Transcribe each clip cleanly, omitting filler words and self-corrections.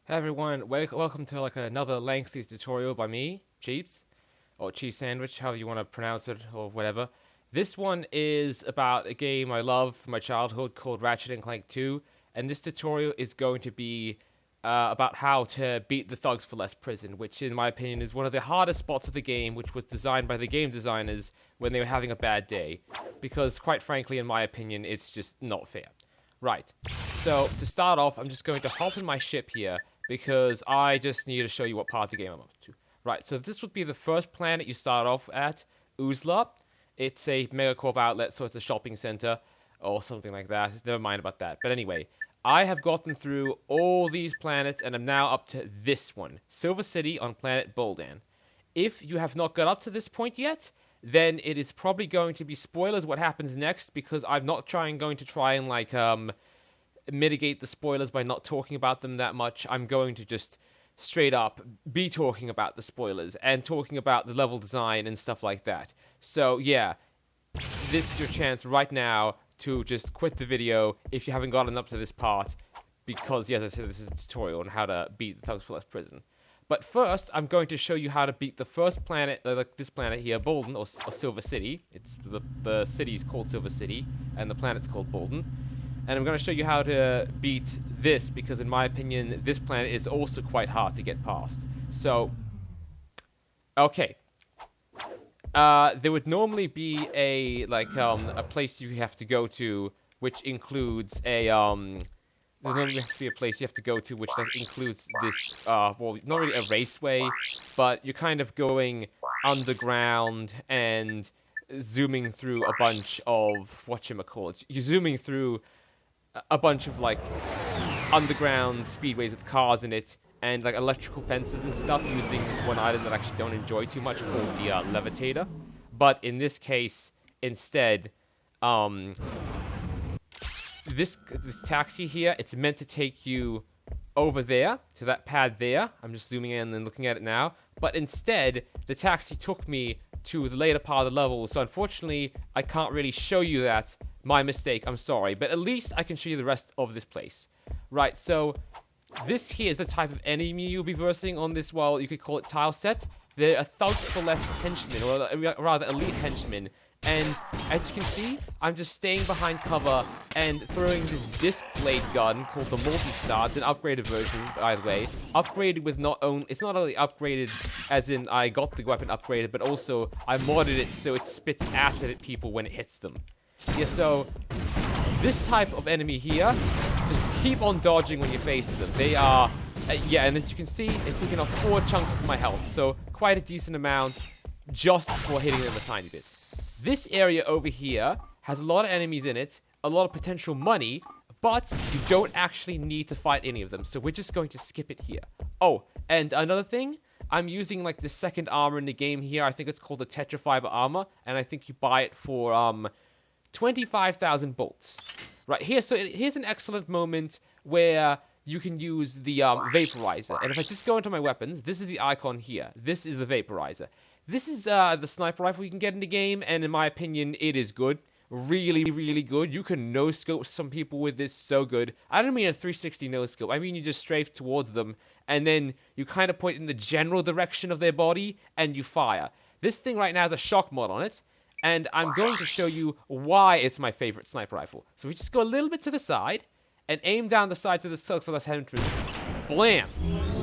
Hey everyone, welcome to another lengthy tutorial by me, Cheeps, or Cheese Sandwich, however you want to pronounce it, or whatever. This one is about a game I love from my childhood called Ratchet and Clank 2, and this tutorial is going to be about how to beat the Thugs for Less prison, which in my opinion is one of the hardest spots of the game, which was designed by the game designers when they were having a bad day, because quite frankly, in my opinion, it's just not fair. Right, so to start off, I'm just going to hop in my ship here, because I just need to show you what part of the game I'm up to. Right, so this would be the first planet you start off at, Uzla. It's a Megacorp outlet, so it's a shopping center, or something like that. Never mind about that. But anyway, I have gotten through all these planets, and I'm now up to this one, Silver City on planet Boldan. If you have not got up to this point yet, then it is probably going to be spoilers what happens next, because I'm not going to try and mitigate the spoilers by not talking about them that much. I'm going to just straight up be talking about the spoilers and talking about the level design and stuff like that. So yeah, this is your chance right now to just quit the video if you haven't gotten up to this part, because yes, I said this is a tutorial on how to beat the Thugs for Less prison. But first, I'm going to show you how to beat the first planet, like this planet here, Boldan, or Silver City. It's the city's called Silver City, and the planet's called Boldan. And I'm going to show you how to beat this, because in my opinion, this planet is also quite hard to get past. So, okay. There would normally be a place you have to go to, which includes a, there normally has to be a place you have to go to, which includes this, well, not really a raceway, but you're kind of going underground and zooming through a bunch of, whatchamacallit, you're zooming through a bunch of underground speedways with cars in it and electrical fences and stuff, using this one item that I actually don't enjoy too much called the Levitator. But in this case, instead, this taxi here, it's meant to take you over there to that pad there. I'm just zooming in and looking at it now. But instead, the taxi took me to the later part of the level, so unfortunately, I can't really show you that. My mistake, I'm sorry, but at least I can show you the rest of this place. Right, so this here is the type of enemy you'll be versing on this, well, you could call it tile set. They're a Thugs for Less henchmen, or rather elite henchmen. And as you can see, I'm just staying behind cover and throwing this disc blade gun called the Multi-Star. It's an upgraded version, by the way. Upgraded with it's not only upgraded as in I got the weapon upgraded, but also I modded it so it spits acid at people when it hits them. Yeah, so this type of enemy here, just keep on dodging when you face them. They are, yeah, and as you can see, they've taken off 4 chunks of my health, so quite a decent amount just for hitting them a tiny bit. This area over here has a lot of enemies in it, a lot of potential money, but you don't actually need to fight any of them, so we're just going to skip it here. Oh, and another thing, I'm using the second armor in the game here. I think it's called the Tetra fiber armor, and I think you buy it for 25,000 bolts. Right here, so here's an excellent moment where you can use the vaporizer. And if I just go into my weapons, this is the icon here. This is the vaporizer. This is the sniper rifle you can get in the game, and in my opinion, it is good. Really, really good. You can no-scope some people with this so good. I don't mean a 360 no-scope. I mean you just strafe towards them, and then you kind of point in the general direction of their body, and you fire. This thing right now has a shock mod on it, and I'm going to show you why it's my favorite sniper rifle. So we just go a little bit to the side, and aim down the sides of the Thugs for Less henchman. Blam!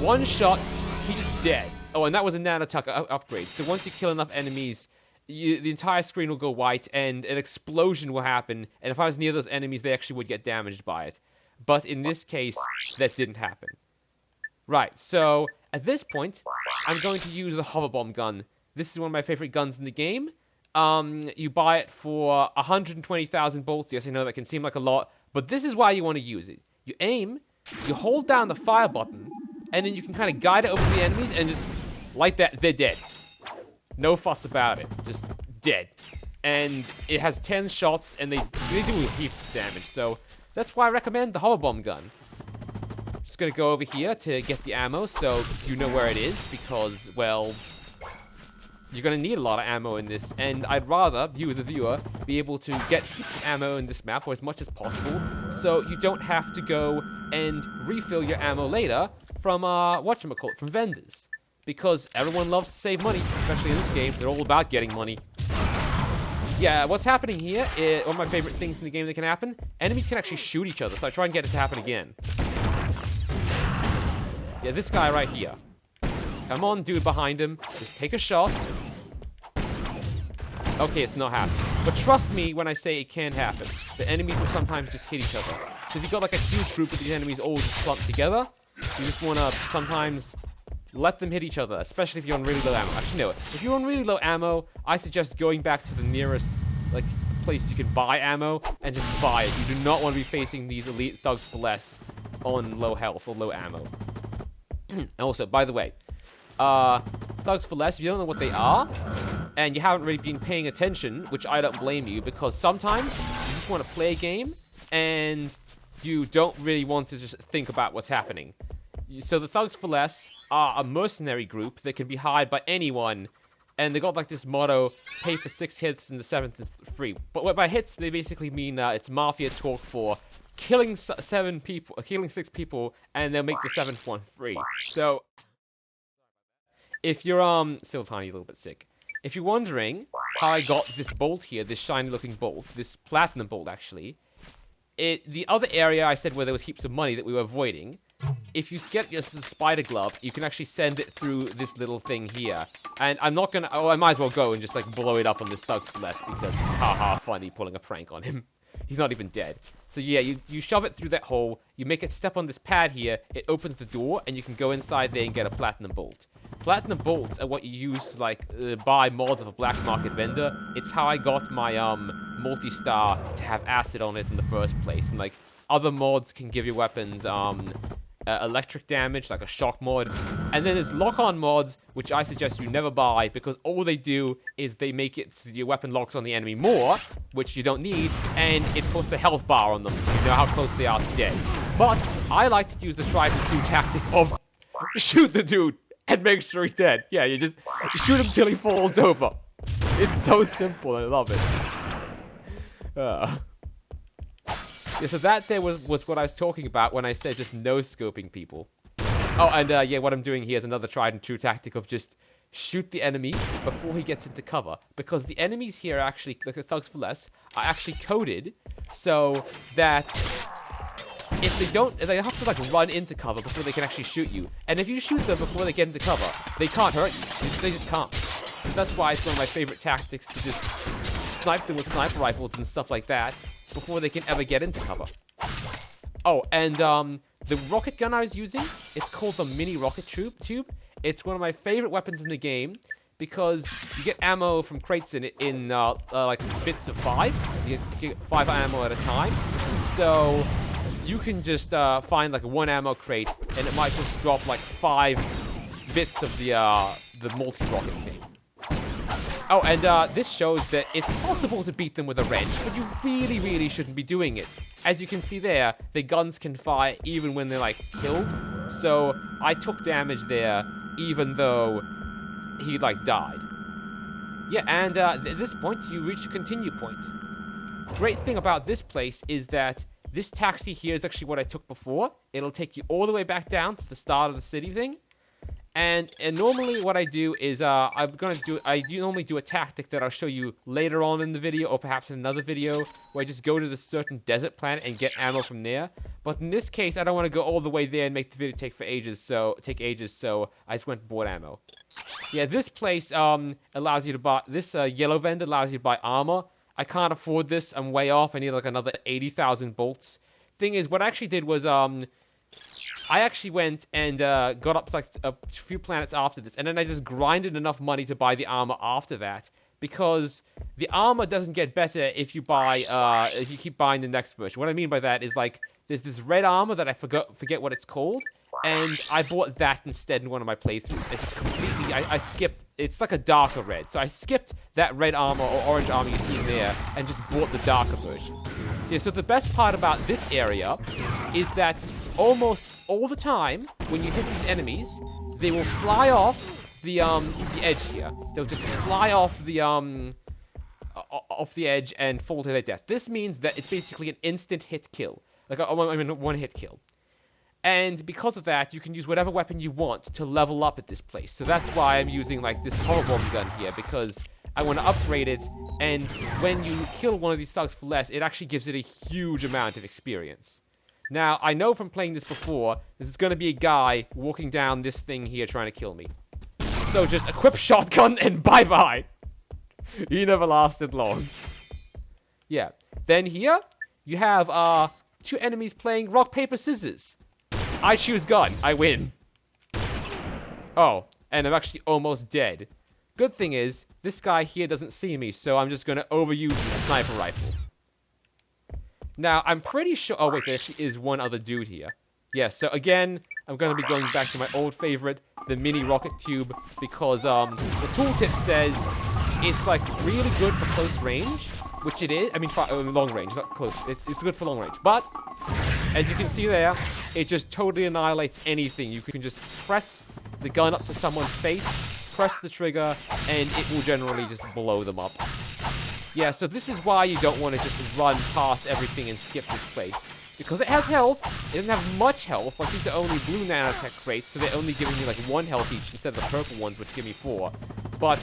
One shot, he's just dead. Oh, and that was a nanotech upgrade. So once you kill enough enemies, the entire screen will go white, and an explosion will happen. And if I was near those enemies, they actually would get damaged by it. But in this case, that didn't happen. Right, so at this point, I'm going to use the Hama Bomb Gun. This is one of my favorite guns in the game. You buy it for 120,000 bolts. Yes, I know that can seem like a lot, but this is why you want to use it. You aim, you hold down the fire button, and then you can kind of guide it over to the enemies and just like that, they're dead. No fuss about it, just dead. And it has 10 shots, and they do heaps of damage, so that's why I recommend the Hama Bomb Gun. Just gonna go over here to get the ammo, so you know where it is, because, well, you're going to need a lot of ammo in this, and I'd rather, you as a viewer, be able to get heaps of ammo in this map, or as much as possible, so you don't have to go and refill your ammo later from, whatchamacallit, from vendors. Because everyone loves to save money, especially in this game. They're all about getting money. Yeah, what's happening here is one of my favorite things in the game that can happen. Enemies can actually shoot each other, so I try and get it to happen again. Yeah, this guy right here. Come on, dude behind him. Just take a shot. Okay, it's not happening. But trust me when I say it can happen. The enemies will sometimes just hit each other. So if you've got like a huge group of these enemies all just clumped together, you just want to sometimes let them hit each other, especially if you're on really low ammo. Actually, no. If you're on really low ammo, I suggest going back to the nearest, like, place you can buy ammo and just buy it. You do not want to be facing these elite thugs for less on low health or low ammo. And also, by the way, thugs for less, if you don't know what they are, and you haven't really been paying attention, which I don't blame you, because sometimes you just want to play a game, and you don't really want to just think about what's happening. So the Thugs for Less are a mercenary group that can be hired by anyone, and they got like this motto, pay for 6 hits and the 7th is free. But by hits, they basically mean it's mafia talk for killing 6 people, and they'll make the 7th one free. So, if you're, still a tiny little bit sick. If you're wondering how I got this bolt here, this shiny looking bolt, this platinum bolt actually, the other area I said where there was heaps of money that we were avoiding, if you get just the spider glove, you can actually send it through this little thing here. And I'm not gonna, I might as well go and just like blow it up on this Thugs for Less because haha funny pulling a prank on him. He's not even dead. So yeah, you shove it through that hole, you make it step on this pad here, it opens the door, and you can go inside there and get a platinum bolt. Platinum bolts are what you use to like buy mods of a black market vendor. It's how I got my multi-star to have acid on it in the first place. And like other mods can give your weapons electric damage, like a shock mod. And then there's lock-on mods, which I suggest you never buy, because all they do is they make it so your weapon locks on the enemy more, which you don't need, and it puts a health bar on them, so you know how close they are to dead. But I like to use the tried and true tactic of shoot the dude and make sure he's dead. Yeah, you just shoot him till he falls over. It's so simple, I love it. Yeah, so that there was what I was talking about when I said just no-scoping people. Oh, and yeah, what I'm doing here is another tried and true tactic of just shoot the enemy before he gets into cover. Because the enemies here are actually, like the Thugs for Less, are actually coded so that if they don't, they have to like run into cover before they can actually shoot you. And if you shoot them before they get into cover, they can't hurt you. They just can't. So that's why it's one of my favorite tactics to just snipe them with sniper rifles and stuff like that before they can ever get into cover. Oh, and the rocket gun I was using, it's called the mini rocket tube. It's one of my favorite weapons in the game because you get ammo from crates in it in like bits of 5. You get 5 ammo at a time. So you can just find like a 1 ammo crate, and it might just drop like 5 bits of the multi-rocket thing. Oh, and this shows that it's possible to beat them with a wrench, but you really, really shouldn't be doing it. As you can see there, the guns can fire even when they're, like, killed. So, I took damage there, even though he, like, died. Yeah, and at this point, you reach a continue point. Great thing about this place is that this taxi here is actually what I took before. It'll take you all the way back down to the start of the city thing. And normally what I do is, I normally do a tactic that I'll show you later on in the video, or perhaps in another video, where I just go to this certain desert planet and get ammo from there. But in this case, I don't want to go all the way there and make the video take ages, so I just went and bought ammo. Yeah, this place, allows you to buy, this, yellow vendor allows you to buy armor. I can't afford this, I'm way off, I need like another 80,000 bolts. Thing is, what I actually did was, I actually went and got up to like a few planets after this, and then I just grinded enough money to buy the armor after that, because the armor doesn't get better if you buy, if you keep buying the next version. What I mean by that is like, there's this red armor that I forget what it's called, and I bought that instead in one of my playthroughs. It just completely, I skipped, it's like a darker red, so I skipped that red armor or orange armor you see there, and just bought the darker version. Yeah, so the best part about this area is that almost all the time, when you hit these enemies, they will fly off, the edge here. They'll just fly off the edge and fall to their death. This means that it's basically an instant hit kill, like one hit kill. And because of that, you can use whatever weapon you want to level up at this place. So that's why I'm using like this Hama Bomb Gun here, because I want to upgrade it, and when you kill one of these thugs for less, it actually gives it a huge amount of experience. Now, I know from playing this before, there's going to be a guy walking down this thing here trying to kill me. So just equip shotgun and bye-bye. He never lasted long. Yeah. Then here, you have 2 enemies playing rock, paper, scissors. I choose gun. I win. Oh, and I'm actually almost dead. Good thing is, this guy here doesn't see me, so I'm just going to overuse the sniper rifle. Now, I'm pretty sure... Oh, wait, there actually is one other dude here. Yeah, so again, I'm going to be going back to my old favorite, the mini rocket tube, because the tooltip says it's, like, really good for close range, which it is. I mean, long range, not close. It's good for long range. But, as you can see there, it just totally annihilates anything. You can just press the gun up to someone's face, press the trigger, and it will generally just blow them up. Yeah, so this is why you don't want to just run past everything and skip this place. Because it has health, it doesn't have much health, like these are only blue nanotech crates, so they're only giving me like 1 health each instead of the purple ones, which give me 4. But,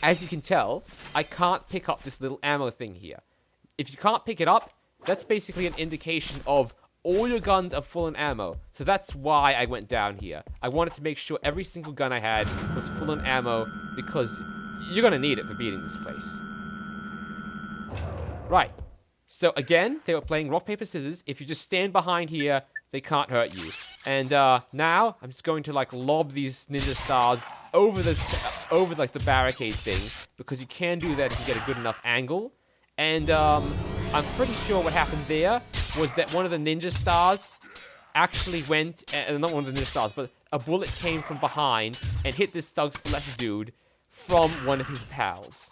as you can tell, I can't pick up this little ammo thing here. If you can't pick it up, that's basically an indication of all your guns are full in ammo. So that's why I went down here. I wanted to make sure every single gun I had was full in ammo, because you're going to need it for beating this place. Right. So again, they were playing rock, paper, scissors. If you just stand behind here, they can't hurt you. And now I'm just going to like lob these ninja stars over like the barricade thing, because you can do that if you get a good enough angle. And I'm pretty sure what happened there was that one of the ninja stars actually went, not one of the ninja stars, but a bullet came from behind and hit this Thugs for Less dude from one of his pals.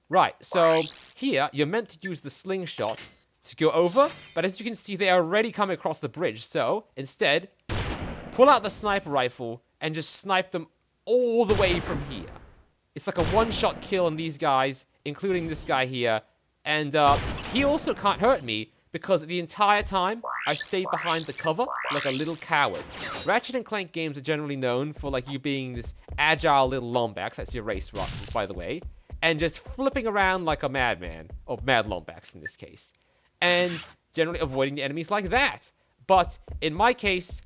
Right, so here, you're meant to use the slingshot to go over, but as you can see, they are already coming across the bridge, so instead, pull out the sniper rifle and just snipe them all the way from here. It's like a one-shot kill on these guys, including this guy here, and he also can't hurt me, because the entire time, I stayed behind the cover like a little coward. Ratchet and Clank games are generally known for like you being this agile little Lombax, that's your race, by the way, and just flipping around like a madman, or mad Lombax in this case, and generally avoiding the enemies like that. But in my case,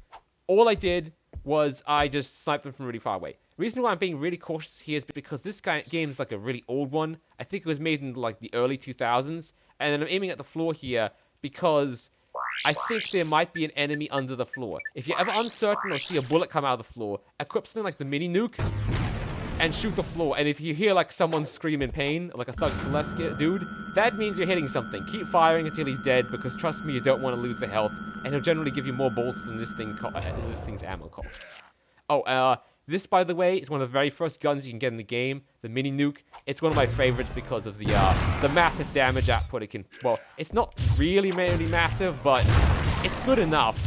all I did was I just sniped them from really far away. The reason why I'm being really cautious here is because this game is like a really old one. I think it was made in like the early 2000s, and then I'm aiming at the floor here because I think there might be an enemy under the floor. If you're ever uncertain or see a bullet come out of the floor, equip something like the mini nuke and shoot the floor. And if you hear like someone scream in pain, like a Thugs for Less dude, that means you're hitting something. Keep firing until he's dead, because trust me, you don't want to lose the health, and he'll generally give you more bolts than this thing's ammo costs. Oh, this, by the way, is one of the very first guns you can get in the game, the mini nuke. It's one of my favorites because of the massive damage output it can... Well, it's not really massive, but it's good enough.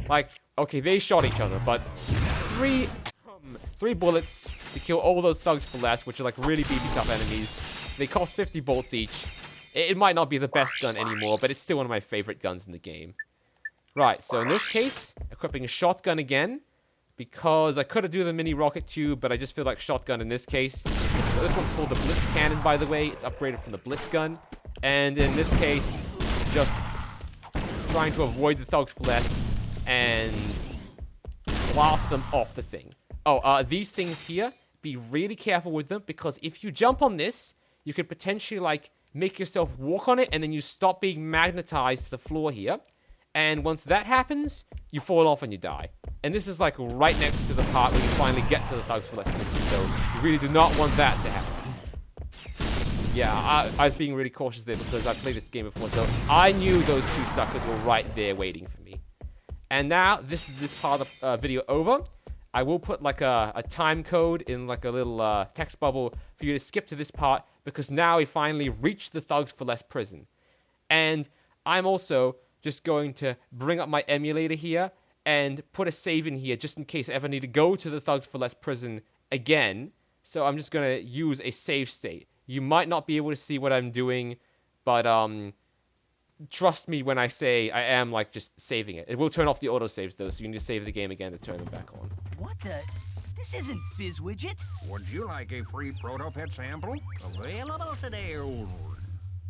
Like, okay, they shot each other, but three bullets to kill all those Thugs for Less, which are like really beefy tough enemies. They cost 50 bolts each. It might not be the best gun anymore, but it's still one of my favorite guns in the game. Right, so in this case, equipping a shotgun again, because I could have do the mini rocket tube, but I just feel like shotgun in this case. This one's called the Blitz Cannon, by the way. It's upgraded from the Blitz Gun. And in this case, just trying to avoid the Thugs for Less and blast them off the thing. Oh, these things here, be really careful with them, because if you jump on this, you could potentially, like, make yourself walk on it, and then you stop being magnetized to the floor here. And once that happens, you fall off and you die. And this is like right next to the part where you finally get to the Thugs for Less system, so you really do not want that to happen. Yeah, I was being really cautious there because I've played this game before, so I knew those two suckers were right there waiting for me. And now, this part of the video over. I will put like a time code in like a little text bubble for you to skip to this part, because now we finally reached the Thugs for Less prison. And I'm also just going to bring up my emulator here and put a save in here just in case I ever need to go to the Thugs for Less prison again. So I'm just going to use a save state. You might not be able to see what I'm doing, but trust me when I say I am like just saving it. It will turn off the autosaves though, so you need to save the game again to turn them back on. What the? This isn't Fizzwidget. Would you like a free proto-pet sample? Available today.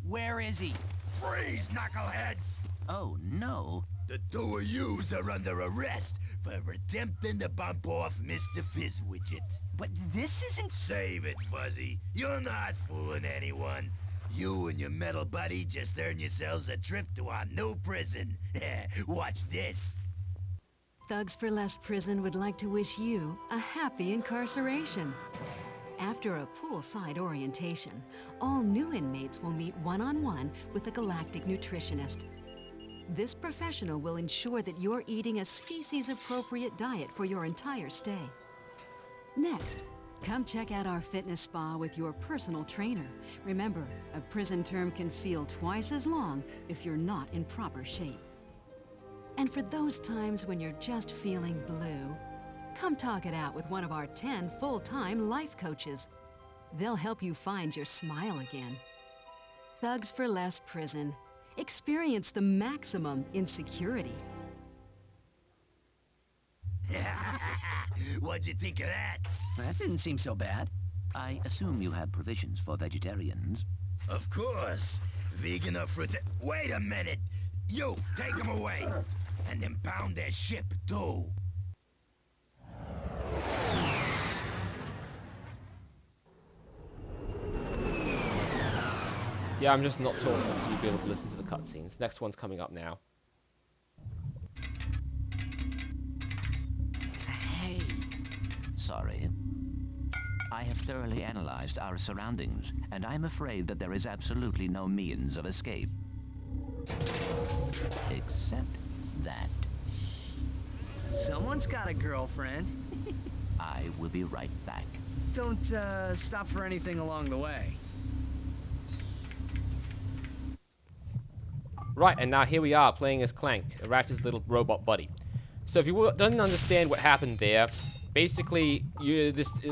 Where is he? Freeze, knuckleheads! Oh, no. The two of yous are under arrest for attempting to bump off Mr. Fizzwidget. But this isn't... Save it, Fuzzy. You're not fooling anyone. You and your metal buddy just earned yourselves a trip to our new prison. Watch this. Thugs for Less Prison would like to wish you a happy incarceration. After a poolside orientation, all new inmates will meet one-on-one with a galactic nutritionist. This professional will ensure that you're eating a species-appropriate diet for your entire stay. Next, come check out our fitness spa with your personal trainer. Remember, a prison term can feel twice as long if you're not in proper shape. And for those times when you're just feeling blue, come talk it out with one of our 10 full-time life coaches. They'll help you find your smile again. Thugs for Less Prison. Experience the maximum in security. What'd you think of that? That didn't seem so bad. I assume you have provisions for vegetarians. Of course. Vegan or fruit. Wait a minute. You, take them away. And impound their ship, too. Yeah, I'm just not talking so you'll be able to listen to the cutscenes. Next one's coming up now. Hey. Sorry. I have thoroughly analyzed our surroundings, and I'm afraid that there is absolutely no means of escape. Except that. Someone's got a girlfriend. I will be right back. Don't stop for anything along the way. Right, and now here we are playing as Clank, Ratchet's little robot buddy. So if you don't understand what happened there, basically,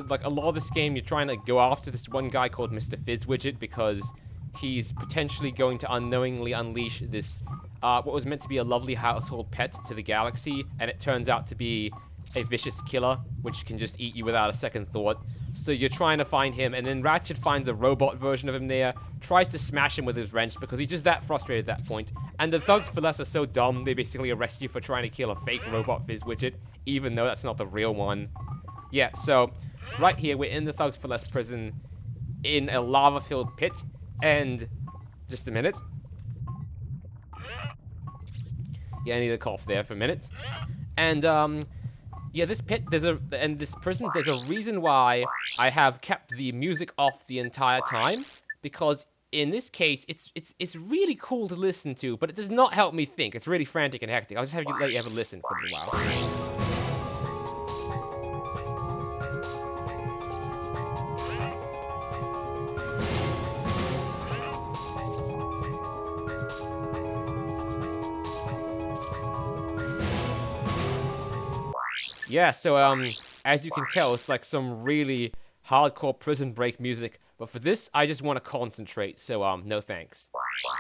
like a lot of this game, you're trying to go after this one guy called Mr. Fizzwidget because he's potentially going to unknowingly unleash this, what was meant to be a lovely household pet to the galaxy, and it turns out to be a vicious killer, which can just eat you without a second thought. So you're trying to find him, and then Ratchet finds a robot version of him there, tries to smash him with his wrench because he's just that frustrated at that point. And the Thugs for Less are so dumb, they basically arrest you for trying to kill a fake robot Fizzwidget, even though that's not the real one. Yeah, so right here, we're in the Thugs for Less prison in a lava-filled pit, and just a minute. Yeah, I need a cough there for a minute. And, yeah, this pit, this prison, there's a reason why I have kept the music off the entire time, because in this case, it's really cool to listen to, but it does not help me think. It's really frantic and hectic. I'll just let you have a listen for a little while. Yeah, so, as you can tell, it's like some really hardcore prison break music, but for this, I just want to concentrate, so, no thanks.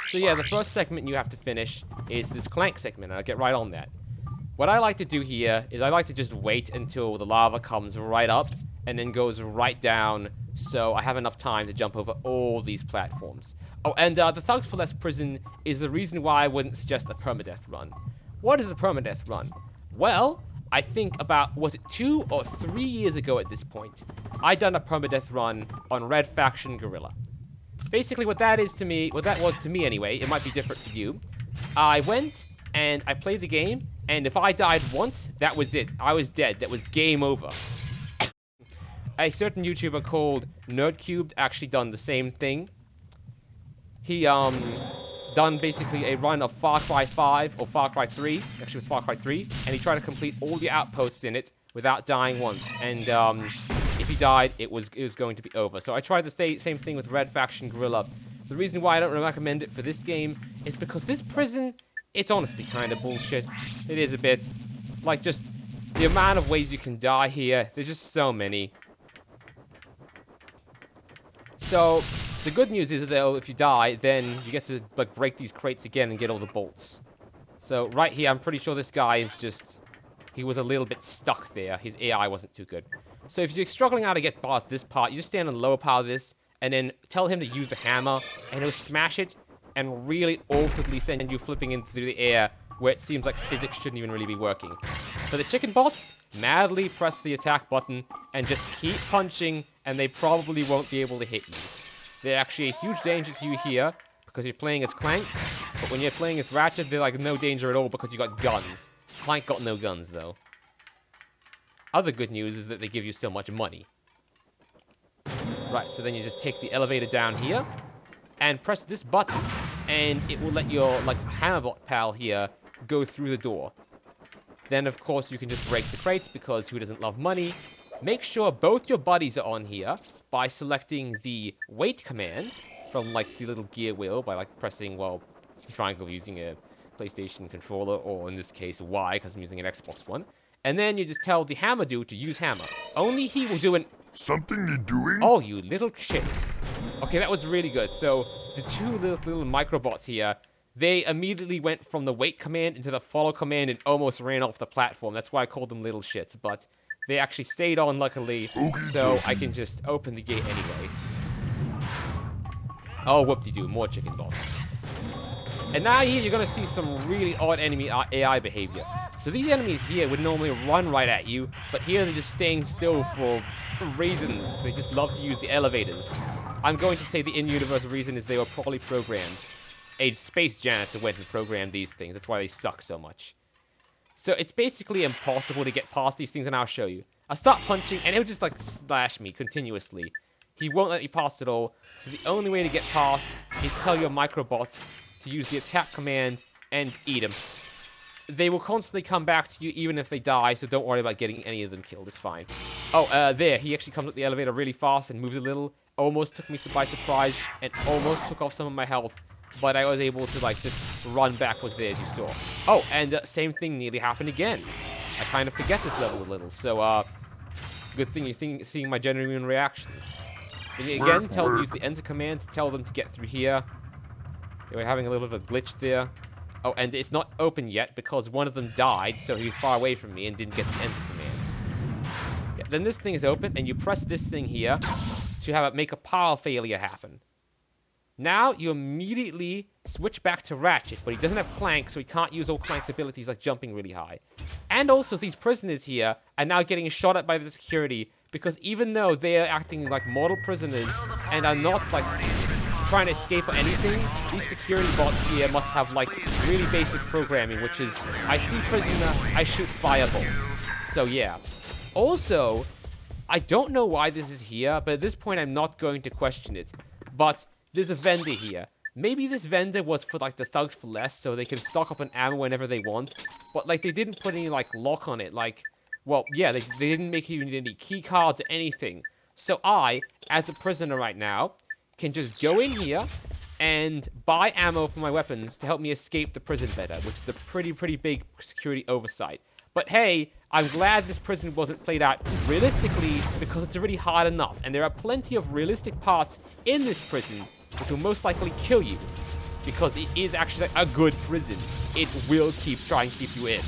So yeah, the first segment you have to finish is this Clank segment, and I'll get right on that. What I like to do here is I like to just wait until the lava comes right up, and then goes right down, so I have enough time to jump over all these platforms. Oh, and, the Thugs for Less prison is the reason why I wouldn't suggest a permadeath run. What is a permadeath run? Well, I think about, was it 2 or 3 years ago at this point, I'd done a permadeath run on Red Faction Gorilla. Basically what that was to me anyway, it might be different for you. I went and I played the game, and if I died once, that was it. I was dead. That was game over. A certain YouTuber called Nerdcubed actually done the same thing. He, done basically a run of Far Cry 5 or Far Cry 3, actually it was Far Cry 3, and he tried to complete all the outposts in it without dying once, and if he died, it was going to be over. So I tried the same thing with Red Faction Gorilla. The reason why I don't recommend it for this game is because this prison, it's honestly kind of bullshit. It is a bit. like, just the amount of ways you can die here. There's just so many. So, the good news is, though, if you die, then you get to, like, break these crates again and get all the bolts. So, right here, I'm pretty sure this guy is just... He was a little bit stuck there. His AI wasn't too good. So, if you're struggling out to get past this part, you just stand on the lower part of this, and then tell him to use the hammer, and he'll smash it, and really awkwardly send you flipping into the air, where it seems like physics shouldn't even really be working. For the chicken bots, madly press the attack button, and just keep punching, and they probably won't be able to hit you. They're actually a huge danger to you here, because you're playing as Clank, but when you're playing as Ratchet, they're like no danger at all because you got guns. Clank got no guns, though. Other good news is that they give you so much money. Right, so then you just take the elevator down here, and press this button, and it will let your, like, Hammerbot pal here go through the door. Then, of course, you can just break the crates, because who doesn't love money? Make sure both your buddies are on here by selecting the wait command from, like, the little gear wheel by, like, pressing, well, triangle using a PlayStation controller, or in this case, Y, because I'm using an Xbox One. And then you just tell the hammer dude to use hammer. Only he will do an... Something you're doing? Oh, you little shits. Okay, that was really good. So, the two little microbots here, they immediately went from the wait command into the follow command and almost ran off the platform. That's why I called them little shits, but they actually stayed on, luckily, so I can just open the gate anyway. Oh, whoop-de-doo, more chicken bots. And now here you're going to see some really odd enemy AI behavior. So these enemies here would normally run right at you, but here they're just staying still for reasons. They just love to use the elevators. I'm going to say the in-universe reason is they were probably programmed. A space janitor went and programmed these things. That's why they suck so much. So it's basically impossible to get past these things, and I'll show you. I'll start punching, and it'll just, like, slash me continuously. He won't let me pass at all, so the only way to get past is tell your microbots to use the attack command and eat them. They will constantly come back to you even if they die, so don't worry about getting any of them killed. It's fine. Oh, there. He actually comes up the elevator really fast and moves a little. Almost took me by surprise and almost took off some of my health. But I was able to, like, just run backwards there, as you saw. Oh, and same thing nearly happened again. I kind of forget this level a little, so, good thing you're seeing my genuine reactions. And again, use the enter command to tell them to get through here. They were having a little bit of a glitch there. Oh, and it's not open yet because one of them died, so he was far away from me and didn't get the enter command. Yeah, then this thing is open, and you press this thing here to have it make a power failure happen. Now, you immediately switch back to Ratchet, but he doesn't have Clank, so he can't use all Clank's abilities like jumping really high. And also, these prisoners here are now getting shot at by the security, because even though they are acting like model prisoners and are not, like, trying to escape or anything, these security bots here must have, like, really basic programming, which is, I see prisoner, I shoot fireball. So, yeah. Also, I don't know why this is here, but at this point I'm not going to question it. But there's a vendor here. Maybe this vendor was for, like, the thugs for less, so they can stock up on ammo whenever they want. But, like, they didn't put any, like, lock on it. Like, well, yeah, they didn't make you need any key cards or anything. So I, as a prisoner right now, can just go in here and buy ammo for my weapons to help me escape the prison better, which is a pretty big security oversight. But hey, I'm glad this prison wasn't played out realistically because it's already hard enough, and there are plenty of realistic parts in this prison which will most likely kill you because it is actually a good prison. It will try and keep you in.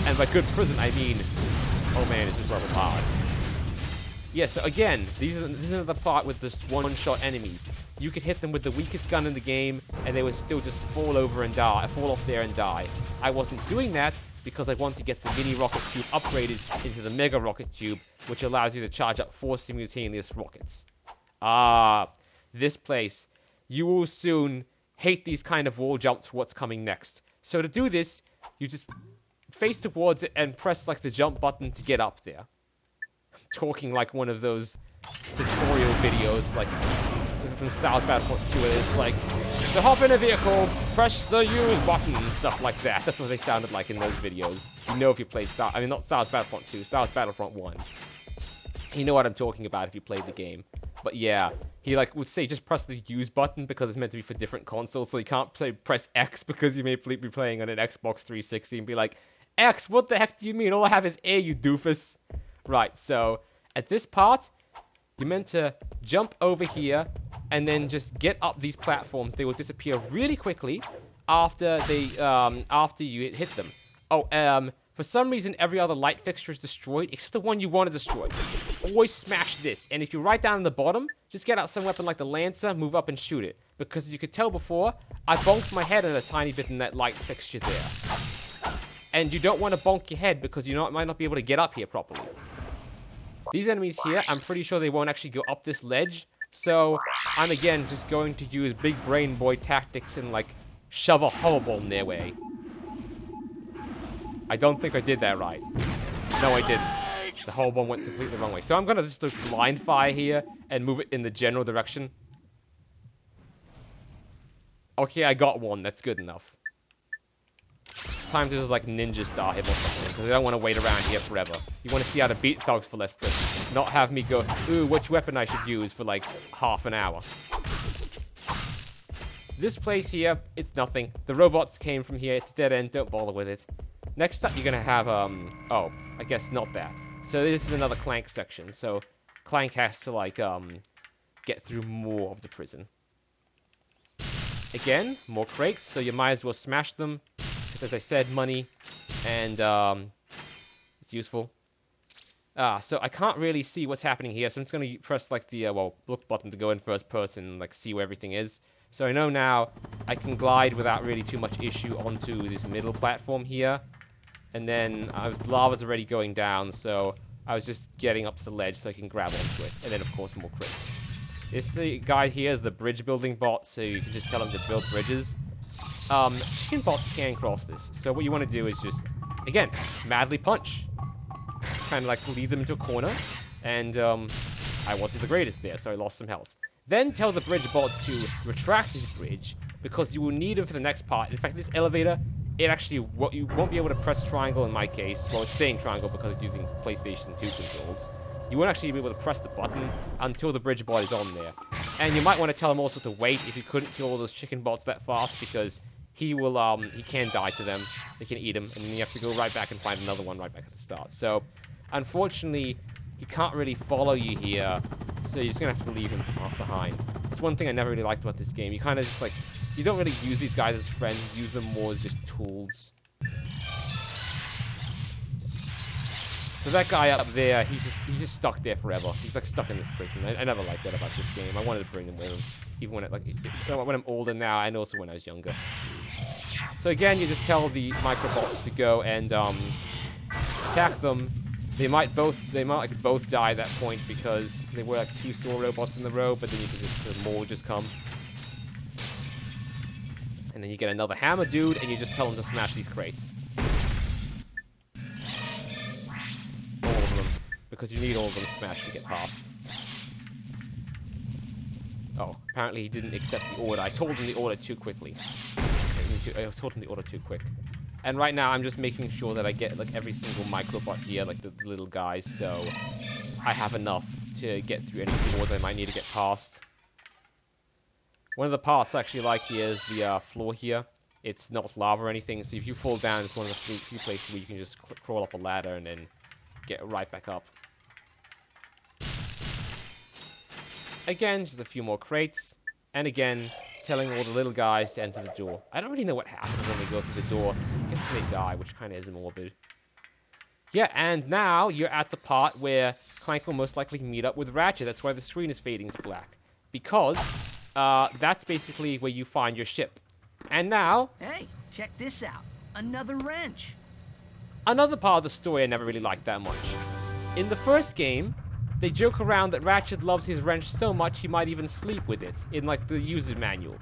And by good prison, I mean, oh man, it's just level hard. Yeah, so again, this is the part with this one-shot enemies. You could hit them with the weakest gun in the game, and they would still just fall off there and die. I wasn't doing that because I want to get the mini rocket tube upgraded into the mega rocket tube, which allows you to charge up 4 simultaneous rockets. This place. You will soon hate these kind of wall jumps for what's coming next. So to do this, you just face towards it and press, like, the jump button to get up there. Talking like one of those tutorial videos, like from Star Wars Battlefront 2, where it's like, to hop in a vehicle, press the use button and stuff like that. That's what they sounded like in those videos. You know if you played not Star Wars Battlefront 2, Star Wars Battlefront 1. You know what I'm talking about if you played the game. But yeah, he, like, would say just press the use button because it's meant to be for different consoles, so you can't say press X because you may be playing on an Xbox 360 and be like, X, what the heck do you mean? All I have is A, you doofus. Right, so at this part, you're meant to jump over here and then just get up these platforms. They will disappear really quickly after you hit them. Oh, for some reason, every other light fixture is destroyed except the one you want to destroy. Always smash this, and if you're right down in the bottom, just get out some weapon like the Lancer, move up and shoot it. Because as you could tell before, I bonked my head a tiny bit in that light fixture there. And you don't want to bonk your head because you might not be able to get up here properly. These enemies here, I'm pretty sure they won't actually go up this ledge. So I'm again just going to use big brain boy tactics and like shove a Hama Bomb in their way. I don't think I did that right. No, I didn't. The Hama Bomb went completely the wrong way. So I'm gonna just blind fire here and move it in the general direction. Okay, I got one. That's good enough. Time to just like ninja star him or something, because I don't want to wait around here forever. You want to see how to beat thugs for less prison, not have me go, ooh, which weapon I should use for like half an hour. This place here, it's nothing. The robots came from here. It's a dead end. Don't bother with it. Next up, you're gonna have oh, I guess not that. So this is another Clank section. So Clank has to like get through more of the prison. Again, more crates, so you might as well smash them. As I said, money, and it's useful. So I can't really see what's happening here, so I'm just going to press like the, look button to go in first person and like see where everything is. So I know now I can glide without really too much issue onto this middle platform here. And then lava's already going down, so I was just getting up to the ledge so I can grab onto it. And then, of course, more crates. This guy here is the bridge building bot, so you can just tell him to build bridges. Chicken bots can cross this, so what you want to do is just, again, madly punch. Kind of like lead them into a corner, and I wasn't the greatest there, so I lost some health. Then tell the bridge bot to retract his bridge, because you will need him for the next part. In fact, this elevator, it actually, you won't be able to press triangle in my case. Well, it's saying triangle because it's using PlayStation 2 controls. You won't actually be able to press the button until the bridge bot is on there. And you might want to tell him also to wait if you couldn't kill all those chicken bots that fast, because he will, he can die to them. They can eat him, and then you have to go right back and find another one right back at the start. So, unfortunately, he can't really follow you here, so you're just gonna have to leave him behind. That's one thing I never really liked about this game. You kind of just, like, you don't really use these guys as friends, you use them more as just tools. So that guy up there, he's just stuck there forever. He's, like, stuck in this prison. I never liked that about this game. I wanted to bring him with him, even when I'm older now, and also when I was younger. So again, you just tell the microbots to go and attack them. They might both die at that point because they were like 2 store robots in the row, but then you can just more just come. And then you get another hammer dude, and you just tell him to smash these crates. All of them, because you need all of them smashed to get past. Oh, apparently he didn't accept the order. I told him the order too quickly. I told him the order too quick. And right now I'm just making sure that I get like every single microbot here, like the little guys, so I have enough to get through any doors I might need to get past. One of the parts I actually like here is the floor here. It's not lava or anything, so if you fall down, it's one of the few places where you can just crawl up a ladder and then get right back up. Again, just a few more crates, and again, telling all the little guys to enter the door. I don't really know what happens when they go through the door. I guess they die, which kind of is morbid. Yeah, and now you're at the part where Clank will most likely meet up with Ratchet. That's why the screen is fading to black. Because that's basically where you find your ship. And now... Hey, check this out. Another wrench. Another part of the story I never really liked that much. In the first game, they joke around that Ratchet loves his wrench so much he might even sleep with it, in like the user manual.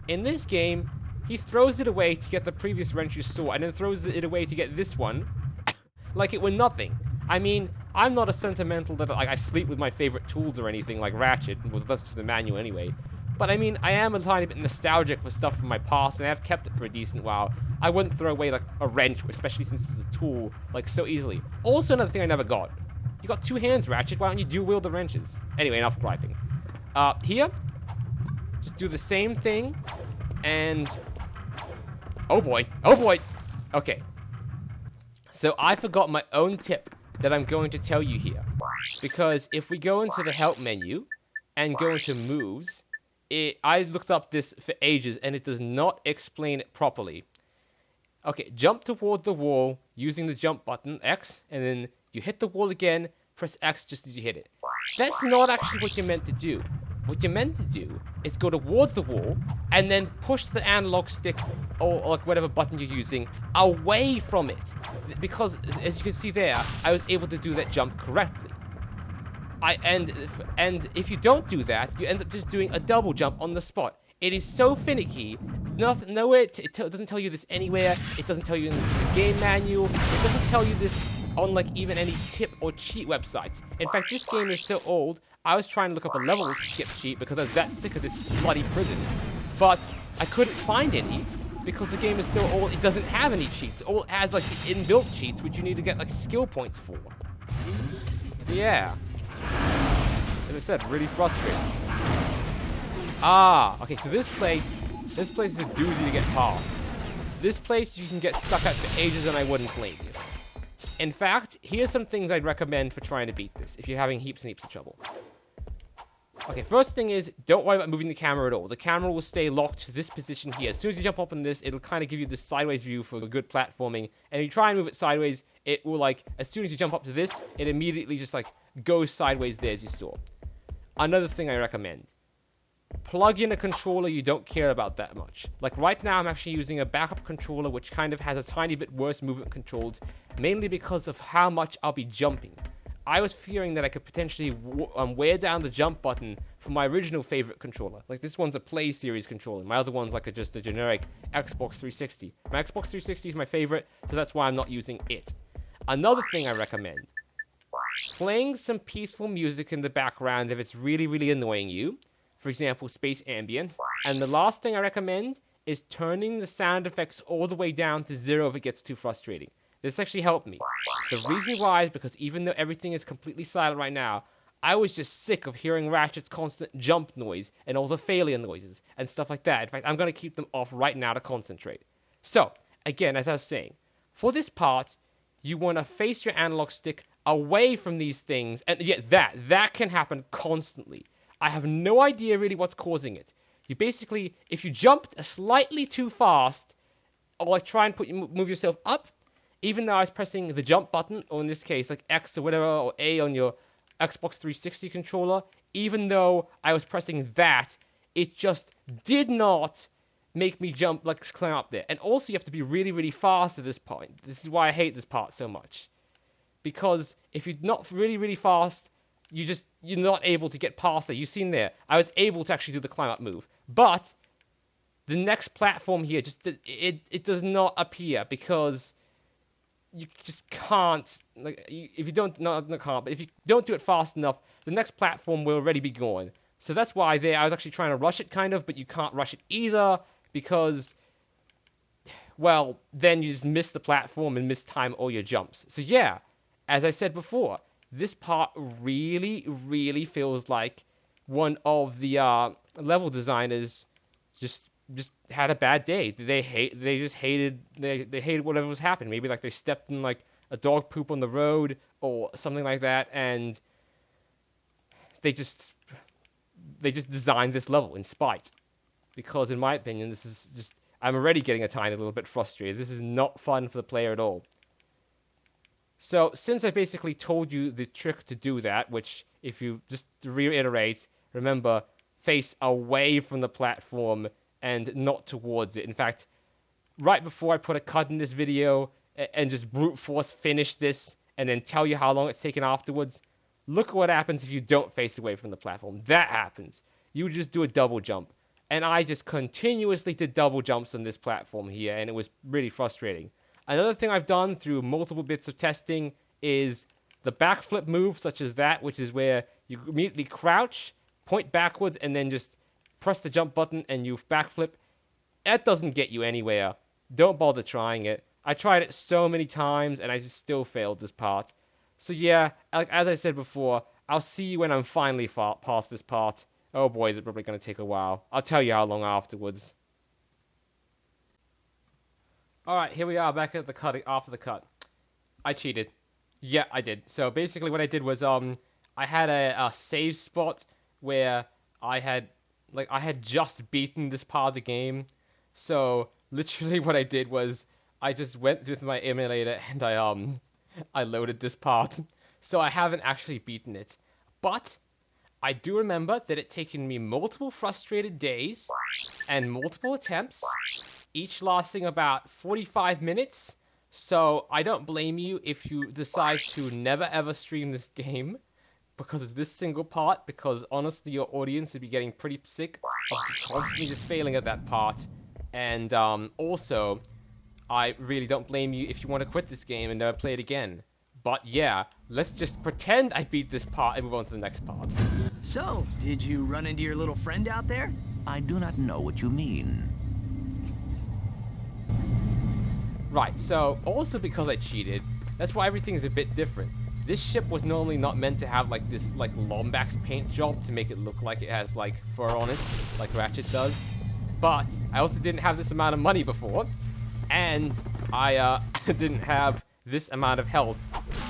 In this game, he throws it away to get the previous wrench you saw, and then throws it away to get this one, like it were nothing. I mean, I'm not a sentimental that like I sleep with my favorite tools or anything like Ratchet, well that's just the manual anyway. But I mean, I am a tiny bit nostalgic for stuff from my past, and I have kept it for a decent while. I wouldn't throw away like a wrench, especially since it's a tool, like so easily. Also, another thing I never got. You got 2 hands, Ratchet. Why don't you dual-wield the wrenches? Anyway, enough griping. Here, just do the same thing, and... Oh boy. Oh boy! Okay. So I forgot my own tip that I'm going to tell you here. Because if we go into the help menu and go into moves, I looked up this for ages and it does not explain it properly. Okay, jump toward the wall using the jump button, X, and then you hit the wall again, press X just as you hit it. That's not actually what you're meant to do. What you're meant to do is go towards the wall and then push the analog stick or like whatever button you're using away from it. Because as you can see there, I was able to do that jump correctly. And if you don't do that, you end up just doing a double jump on the spot. It is so finicky. Nowhere it doesn't tell you this anywhere. It doesn't tell you in the game manual. It doesn't tell you this on like even any tip or cheat websites. In fact, this game is so old. I was trying to look up a level skip cheat because I was that sick of this bloody prison, but I couldn't find any because the game is so old. It doesn't have any cheats. All it has like the inbuilt cheats, which you need to get like skill points for. So yeah. As I said, really frustrating. Okay, so this place is a doozy to get past. This place you can get stuck at for ages and I wouldn't blame you. In fact, here's some things I'd recommend for trying to beat this if you're having heaps and heaps of trouble. Okay, first thing is, don't worry about moving the camera at all. The camera will stay locked to this position here. As soon as you jump up on this, it'll kind of give you this sideways view for good platforming. And if you try and move it sideways, it will like, as soon as you jump up to this, it immediately just like goes sideways there as you saw. Another thing I recommend. Plug in a controller you don't care about that much. Like right now I'm actually using a backup controller which kind of has a tiny bit worse movement controls, mainly because of how much I'll be jumping. I was fearing that I could potentially wear down the jump button for my original favorite controller. Like this one's a Play Series controller. My other one's like just a generic Xbox 360. My Xbox 360 is my favorite, so that's why I'm not using it. Another thing I recommend. Playing some peaceful music in the background if it's really, really annoying you. For example, Space Ambient. And the last thing I recommend is turning the sound effects all the way down to 0 if it gets too frustrating. This actually helped me. The reason why is because even though everything is completely silent right now, I was just sick of hearing Ratchet's constant jump noise and all the failure noises and stuff like that. In fact, I'm going to keep them off right now to concentrate. So, again, as I was saying, for this part, you want to face your analog stick away from these things, and yet that can happen constantly. I have no idea really what's causing it. You basically, if you jumped slightly too fast, or like try and move yourself up, even though I was pressing the jump button, or in this case like X or whatever, or A on your Xbox 360 controller, even though I was pressing that, it just did not make me jump, like climb up there. And also you have to be really, really fast at this point. This is why I hate this part so much. Because if you're not really, really fast, you're not able to get past it. You've seen there, I was able to actually do the climb up move. But the next platform here, it does not appear because you just can't, like, if you don't, not can't, but if you don't do it fast enough, the next platform will already be gone. So that's why I was actually trying to rush it kind of, but you can't rush it either because, well, then you just miss the platform and miss time all your jumps. So yeah, as I said before, this part really, really feels like one of the level designers just had a bad day. They hated whatever was happening. Maybe like they stepped in like a dog poop on the road or something like that, and they just designed this level in spite. Because in my opinion, this is just, I'm already getting a tiny little bit frustrated. This is not fun for the player at all. So, since I basically told you the trick to do that, which, if you just reiterate, remember, face away from the platform and not towards it. In fact, right before I put a cut in this video and just brute force finish this and then tell you how long it's taken afterwards, look what happens if you don't face away from the platform. That happens. You just do a double jump. And I just continuously did double jumps on this platform here, and it was really frustrating. Another thing I've done through multiple bits of testing is the backflip move, such as that, which is where you immediately crouch, point backwards, and then just press the jump button and you backflip. That doesn't get you anywhere. Don't bother trying it. I tried it so many times, and I just still failed this part. So yeah, like as I said before, I'll see you when I'm finally past this part. Oh boy, is it probably going to take a while. I'll tell you how long afterwards. Alright, here we are back at the cut, after the cut. I cheated. Yeah, I did. So basically what I did was I had a save spot where I had just beaten this part of the game. So literally what I did was I just went with my emulator and I loaded this part. So I haven't actually beaten it. But I do remember that it taken me multiple frustrated days and multiple attempts, each lasting about 45 minutes. So I don't blame you if you decide to never ever stream this game because of this single part, because honestly your audience would be getting pretty sick of constantly just failing at that part. And also, I really don't blame you if you want to quit this game and never play it again. But yeah, let's just pretend I beat this part and move on to the next part. So, did you run into your little friend out there? I do not know what you mean. Right, so also because I cheated, that's why everything is a bit different. This ship was normally not meant to have like this like Lombax paint job to make it look like it has like fur on it, like Ratchet does. But I also didn't have this amount of money before, and I didn't have this amount of health.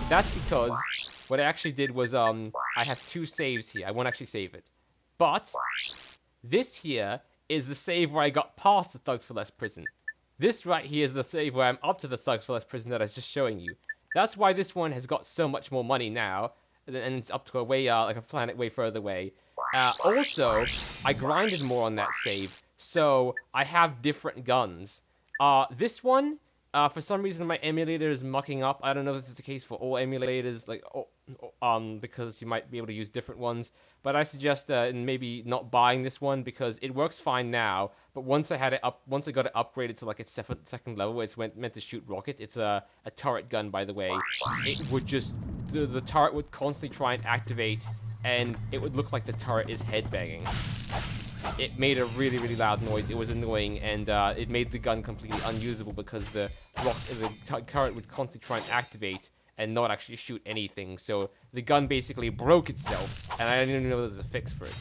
That's because what I actually did was I have 2 saves here. I won't actually save it. But this here is the save where I got past the Thugs for Less prison. This right here is the save where I'm up to the Thugs for Less prison that I was just showing you. That's why this one has got so much more money now, and it's up to a way, like a planet way further away. Also, I grinded more on that save, so I have different guns. This one, for some reason my emulator is mucking up. I don't know if this is the case for all emulators, like, because you might be able to use different ones. But I suggest maybe not buying this one because it works fine now. But once I got it upgraded to like its second level, where it's meant to shoot rocket. It's a turret gun, by the way. It would just the turret would constantly try and activate, and it would look like the turret is headbanging. It made a really, really loud noise. It was annoying, and it made the gun completely unusable because the turret would constantly try and activate and not actually shoot anything. So the gun basically broke itself, and I didn't even know there was a fix for it.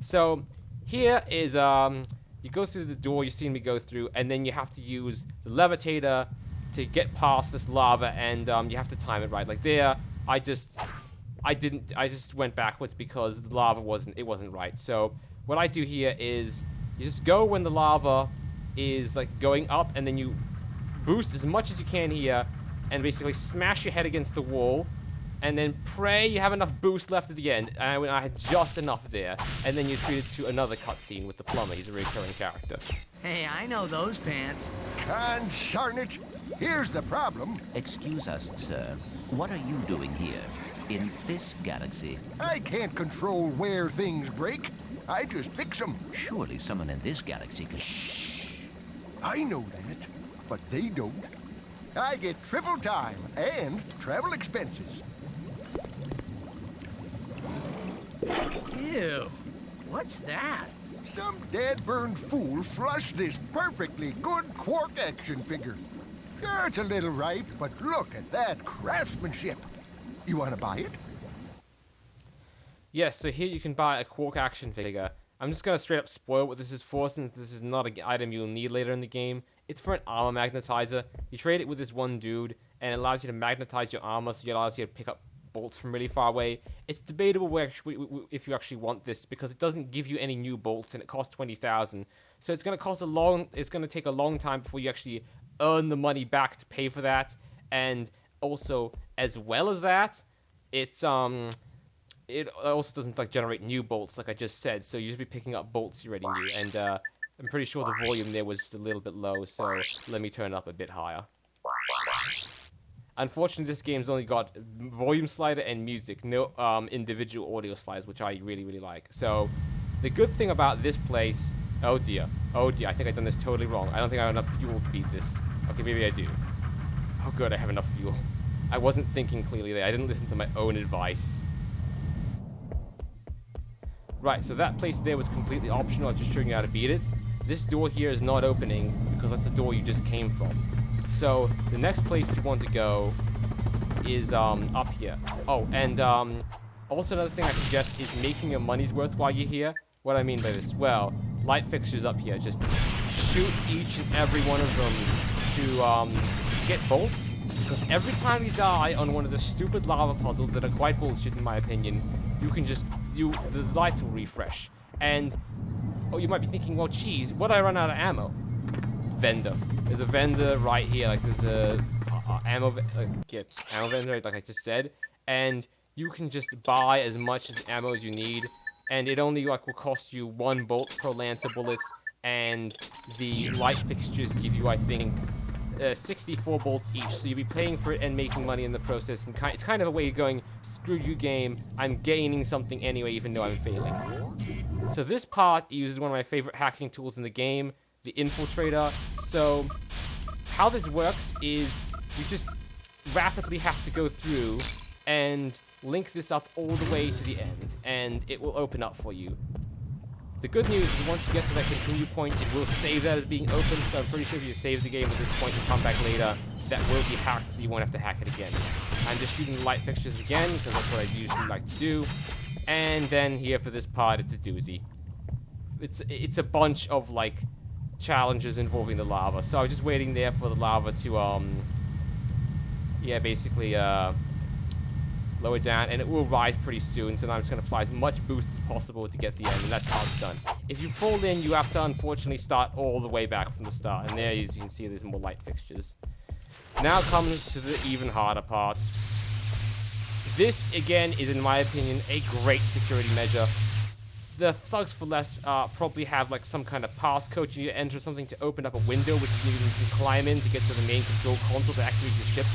So here is you go through the door you seen me go through, and then you have to use the levitator to get past this lava, and you have to time it right. Like there, I just went backwards because the lava wasn't right. So what I do here is you just go when the lava is like going up, and then you boost as much as you can here, and basically smash your head against the wall, and then pray you have enough boost left at the end. And I had just enough there, and then you treat it to another cutscene with the plumber. He's a recurring character. Hey, I know those pants. Consarn it! Here's the problem. Excuse us, sir. What are you doing here? In this galaxy? I can't control where things break. I just fix them. Surely someone in this galaxy can... Shh! I know that, but they don't. I get triple time and travel expenses. Ew. What's that? Some dead-burned fool flushed this perfectly good Quark action figure. Sure, it's a little ripe, but look at that craftsmanship. You want to buy it? Yes, so here you can buy a Quark action figure. I'm just going to straight up spoil what this is for, since this is not an item you'll need later in the game. It's for an armor magnetizer. You trade it with this one dude, and it allows you to magnetize your armor, so it allows you to pick up bolts from really far away. It's debatable if you actually want this, because it doesn't give you any new bolts, and it costs 20,000. So it's going to take a long time before you actually earn the money back to pay for that. And also, as well as that, it also doesn't like generate new bolts, like I just said. So you just be picking up bolts you already knew, and I'm pretty sure the volume there was just a little bit low, so let me turn it up a bit higher. Unfortunately, this game's only got volume slider and music, no individual audio sliders, which I really, really like. So the good thing about this place... Oh dear, I think I've done this totally wrong. I don't think I have enough fuel to beat this. Okay, maybe I do. Oh good, I have enough fuel. I wasn't thinking clearly there. I didn't listen to my own advice. Right, so that place there was completely optional. I was just showing you how to beat it. This door here is not opening because that's the door you just came from. So the next place you want to go is up here. Oh, and also another thing I suggest is making your money's worth while you're here. What I mean by this? Well, light fixtures up here. Just shoot each and every one of them to get bolts, Because every time you die on one of the stupid lava puzzles that are quite bullshit in my opinion, you can just, the lights will refresh. And, oh, you might be thinking, well, geez, what I run out of ammo? Vendor. There's a vendor right here, like there's a ammo vendor, like I just said. And you can just buy as much as ammo as you need. And it only, like, will cost you 1 bolt per Lancer bullet. And the light fixtures give you, I think, 64 bolts each, so you'll be paying for it and making money in the process, and it's kind of a way of going, screw you game, I'm gaining something anyway even though I'm failing. So this part uses one of my favorite hacking tools in the game, the Infiltrator. So how this works is you just rapidly have to go through and link this up all the way to the end, and it will open up for you. The good news is once you get to that continue point, it will save that as being open, so I'm pretty sure if you save the game at this point and come back later, that will be hacked, so you won't have to hack it again. I'm just shooting light fixtures again, because that's what I usually like to do. And then here for this part, it's a doozy. It's a bunch of, like, challenges involving the lava, so I was just waiting there for the lava to, yeah, basically, lower it down, and it will rise pretty soon, so now I'm just going to apply as much boost as possible to get to the end, and that part's done. If you fall in, you have to unfortunately start all the way back from the start, and there, as you can see, there's more light fixtures. Now comes to the even harder part. This, again, is, in my opinion, a great security measure. The Thugs for Less probably have, like, some kind of passcode you need to enter, something to open up a window which you can climb in to get to the main control console to activate the ship.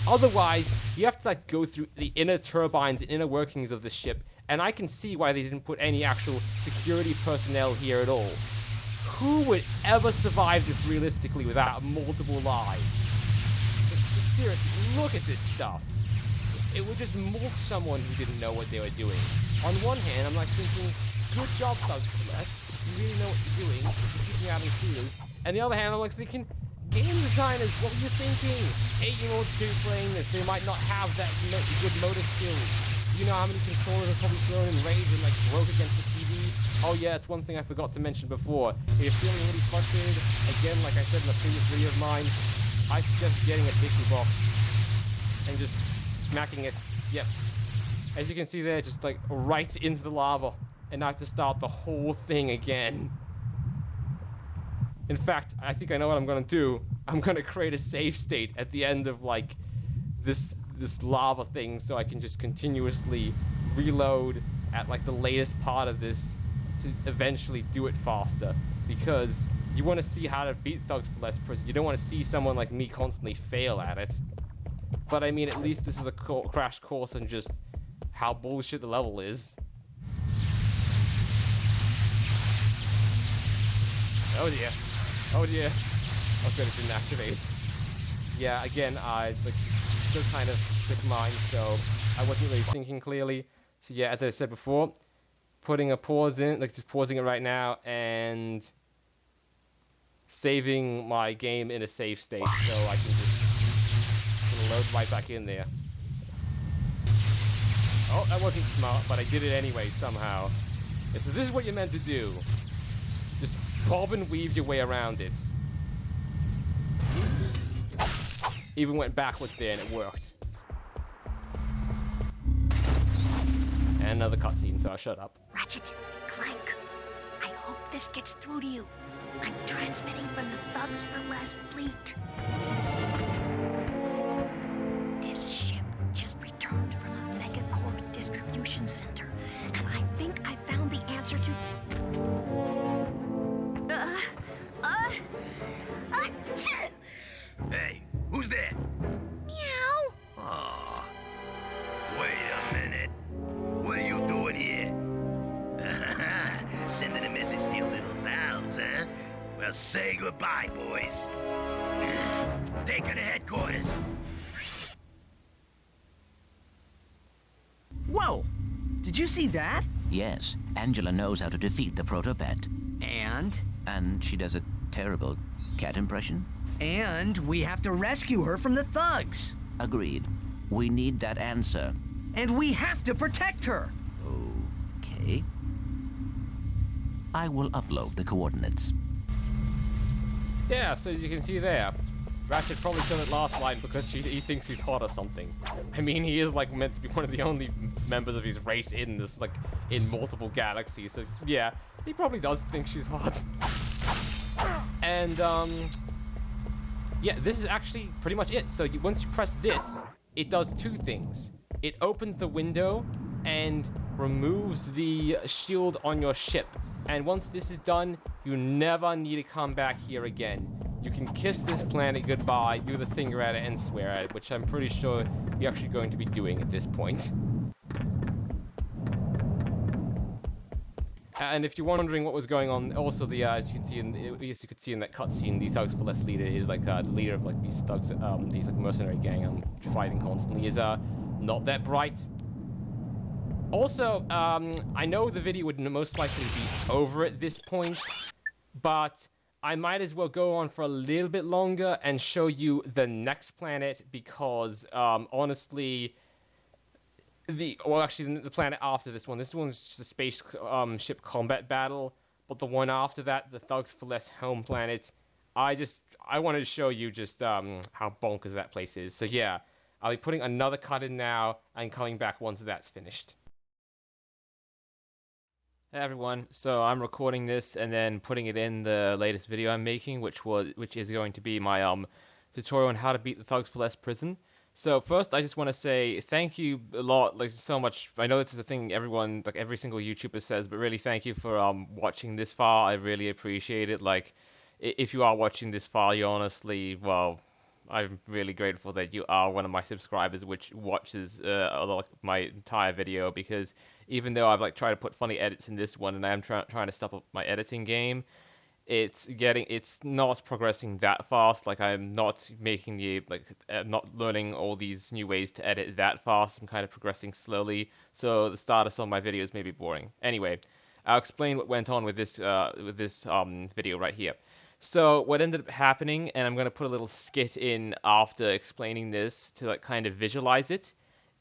Otherwise, you have to, like, go through the inner turbines and inner workings of the ship, and I can see why they didn't put any actual security personnel here at all. Who would ever survive this realistically without multiple lives? Just seriously, look at this stuff. It would just mulch someone who didn't know what they were doing. On one hand, I'm like thinking, good job, Thugs for Less. You really know what you're doing. You're keeping out intruders. And the other hand, I'm like thinking, game designers, what were you thinking? 8-year-olds who are playing this, they might not have that good motor skills. You know how many controllers are probably thrown in rage and like broke against the TV? Oh yeah, it's one thing I forgot to mention before. If you're feeling really frustrated, again, like I said in a previous video of mine, I suggest getting a Dixie box and just smacking it. Yep. As you can see there, just like right into the lava. And I have to start the whole thing again. In fact, I think I know what I'm gonna do. I'm gonna create a save state at the end of like this lava thing, so I can just continuously reload at like the latest part of this to eventually do it faster. Because you want to see how to beat Thugs for Less Prison. You don't want to see someone like me constantly fail at it. But I mean, at least this is a crash course on just how bullshit the level is. Oh dear. Oh dear. Oh good, it didn't activate. Yeah, again, I still kind of sick mind, so I wasn't really thinking clearly. So yeah, as I said before, putting a pause in, like just pausing it right now, and saving my game in a save state, so I can just load right back in there. Oh, that wasn't smart, but I did it anyway somehow. Yeah, so this is what you're meant to do. Just bob and weave your way around it. Even went backwards there and it worked. And another cutscene, so I'll shut up. Ratchet, Clank, I hope this gets through to you. I'm transmitting from the Thugs for Less fleet. This ship just returned from a megacore distribution center, and I think I found the answer to... Hey, who's there? Meow. Aw. Wait a minute. What are you doing here? Sending a message to your little pals, huh? Well, say goodbye, boys. Take her to headquarters. Whoa! Did you see that? Yes, Angela knows how to defeat the protopet. And And she does a terrible cat impression. we have to rescue her from the thugs. Agreed. We need that answer. And we have to protect her. Okay. I will upload the coordinates. Yeah, so as you can see there, Ratchet probably said it last line because he thinks he's hot or something. I mean, he is like meant to be one of the only members of his race in this, like, in multiple galaxies. So yeah, he probably does think she's hot. And yeah, this is actually pretty much it. So once you press this, it does two things. It opens the window and removes the shield on your ship. And once this is done, you never need to come back here again. You can kiss this planet goodbye, do the finger at it, and swear at it, which I'm pretty sure you're actually going to be doing at this point. And if you're wondering what was going on, also as you can see in that cutscene, the Thugs for Less leader is like the leader of like these thugs, these like mercenary gang fighting constantly is not that bright. Also, I know the video would most likely be over at this point, but I might as well go on for a little bit longer and show you the next planet because honestly. The planet after this one. This one's just a space ship combat battle, but the one after that, the Thugs for Less home planet, I wanted to show you just how bonkers that place is. So yeah, I'll be putting another cut in now and coming back once that's finished. Hey everyone, so I'm recording this and then putting it in the latest video I'm making, which is going to be my tutorial on how to beat the Thugs for Less prison. So first, I just want to say thank you a lot, like so much. I know this is a thing everyone, like every single YouTuber says, but really thank you for watching this far. I really appreciate it. Like, if you are watching this far, you honestly, well, I'm really grateful that you are one of my subscribers, which watches my entire video. Because even though I've like tried to put funny edits in this one, and I am trying to step up my editing game. It's not progressing that fast. Like I'm not making not learning all these new ways to edit that fast. I'm kind of progressing slowly. So the start of some of my videos may be boring. Anyway, I'll explain what went on with this video right here. So what ended up happening, and I'm gonna put a little skit in after explaining this to like kind of visualize it,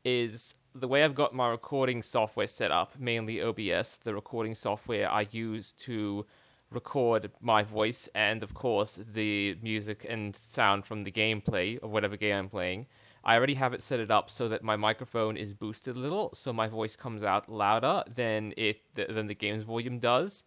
is the way I've got my recording software set up, mainly OBS, the recording software I use to record my voice and of course the music and sound from the gameplay of whatever game I'm playing. I already have it set it up so that my microphone is boosted a little, so my voice comes out louder than the game's volume does.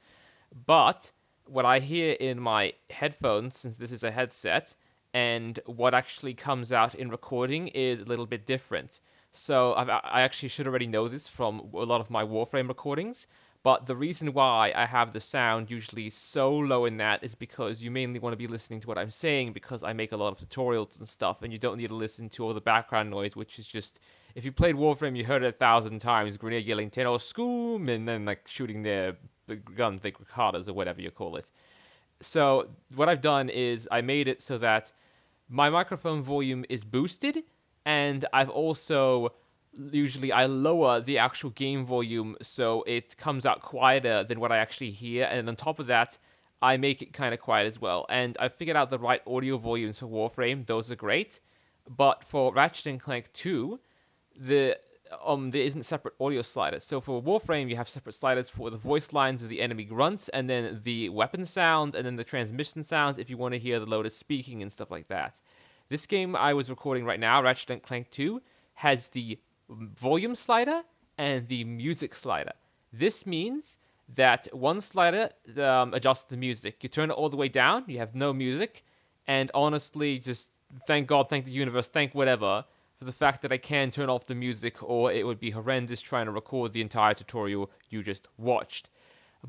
But what I hear in my headphones, since this is a headset, and what actually comes out in recording is a little bit different. So I actually should already know this from a lot of my Warframe recordings. But the reason why I have the sound usually so low in that is because you mainly want to be listening to what I'm saying, because I make a lot of tutorials and stuff, and you don't need to listen to all the background noise, which is just, if you played Warframe, you heard it 1,000 times, Grenade yelling, "Tenno Scoom," and then like shooting the guns, the Ricardas, or whatever you call it. So what I've done is I made it so that my microphone volume is boosted, and I've also usually I lower the actual game volume so it comes out quieter than what I actually hear, and on top of that I make it kind of quiet as well. And I figured out the right audio volumes for Warframe. Those are great, but for Ratchet and Clank 2 there isn't separate audio sliders. So for Warframe you have separate sliders for the voice lines of the enemy grunts, and then the weapon sounds, and then the transmission sounds if you want to hear the loaded speaking and stuff like that. This game I was recording right now, Ratchet and Clank 2, has the volume slider and the music slider. This means that one slider adjusts the music. You turn it all the way down, you have no music, and honestly, just thank God, thank the universe, thank whatever, for the fact that I can turn off the music, or it would be horrendous trying to record the entire tutorial you just watched.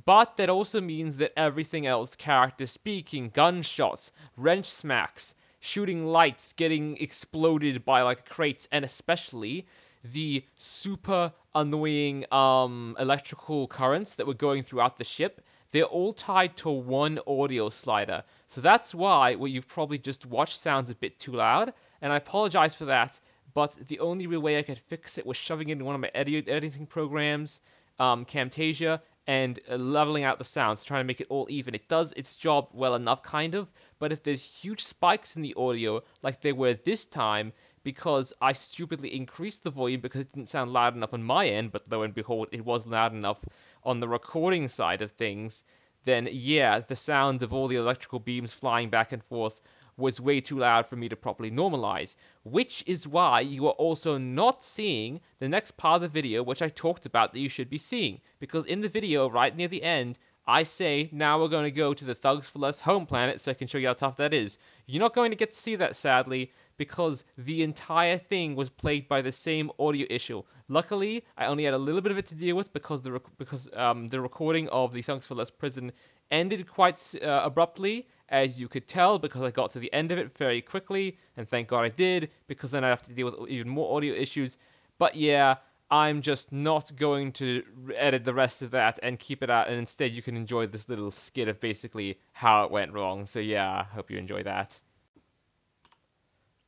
But that also means that everything else, character speaking, gunshots, wrench smacks, shooting lights, getting exploded by like crates, and especially the super annoying electrical currents that were going throughout the ship, they're all tied to one audio slider. So that's why what you've probably just watched sounds a bit too loud, and I apologize for that, but the only real way I could fix it was shoving it into one of my editing programs, Camtasia, and leveling out the sounds, trying to make it all even. It does its job well enough, kind of, but if there's huge spikes in the audio, like there were this time, because I stupidly increased the volume because it didn't sound loud enough on my end, but lo and behold, it was loud enough on the recording side of things, then yeah, the sound of all the electrical beams flying back and forth was way too loud for me to properly normalize, which is why you are also not seeing the next part of the video which I talked about that you should be seeing, because in the video right near the end, I say, now we're going to go to the Thugs for Less home planet so I can show you how tough that is. You're not going to get to see that, sadly, because the entire thing was plagued by the same audio issue. Luckily, I only had a little bit of it to deal with because the recording of the Thugs for Less prison ended quite abruptly, as you could tell, because I got to the end of it very quickly, and thank God I did, because then I have to deal with even more audio issues. But yeah, I'm just not going to edit the rest of that and keep it out, and instead you can enjoy this little skit of basically how it went wrong. So yeah, I hope you enjoy that.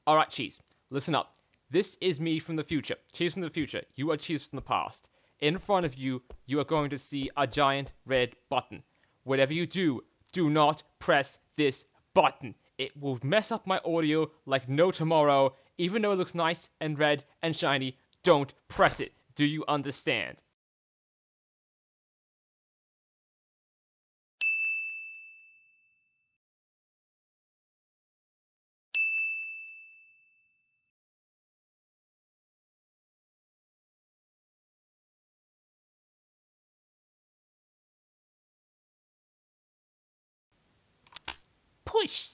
Alright, Cheese, listen up. This is me from the future. Cheese from the future. You are Cheese from the past. In front of you, you are going to see a giant red button. Whatever you do, do not press this button. It will mess up my audio like no tomorrow. Even though it looks nice and red and shiny, don't press it. Do you understand? Push!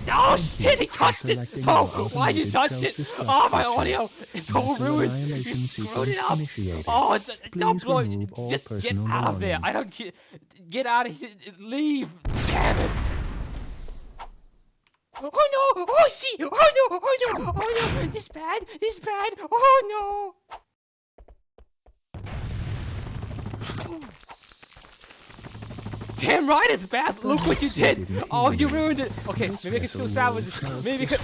Oh shit, he touched it! Oh, why'd you touch it? Oh, my audio! It's all ruined! You screwed it up! Oh, it's don't blow it! Just get out of there! I don't care! Get out of here! Leave! Damn it! Oh no! Oh shit! Oh no! Oh no! Oh no! This bad! This bad! Oh no! Damn right it's bad! Look what you did! Oh, you ruined it! Okay, maybe I can still salvage this. Maybe I can...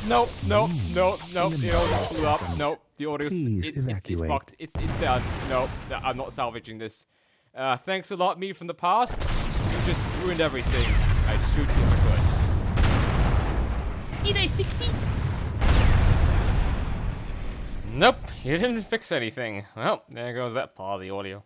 Nope, nope, nope, nope. The audio blew up. Nope, the audio's... It's fucked. It's done. Nope, I'm not salvaging this. Thanks a lot, me from the past. You just ruined everything. I'd shoot you if I could. Did I fix it? Nope, you didn't fix anything. Well, there goes that part of the audio.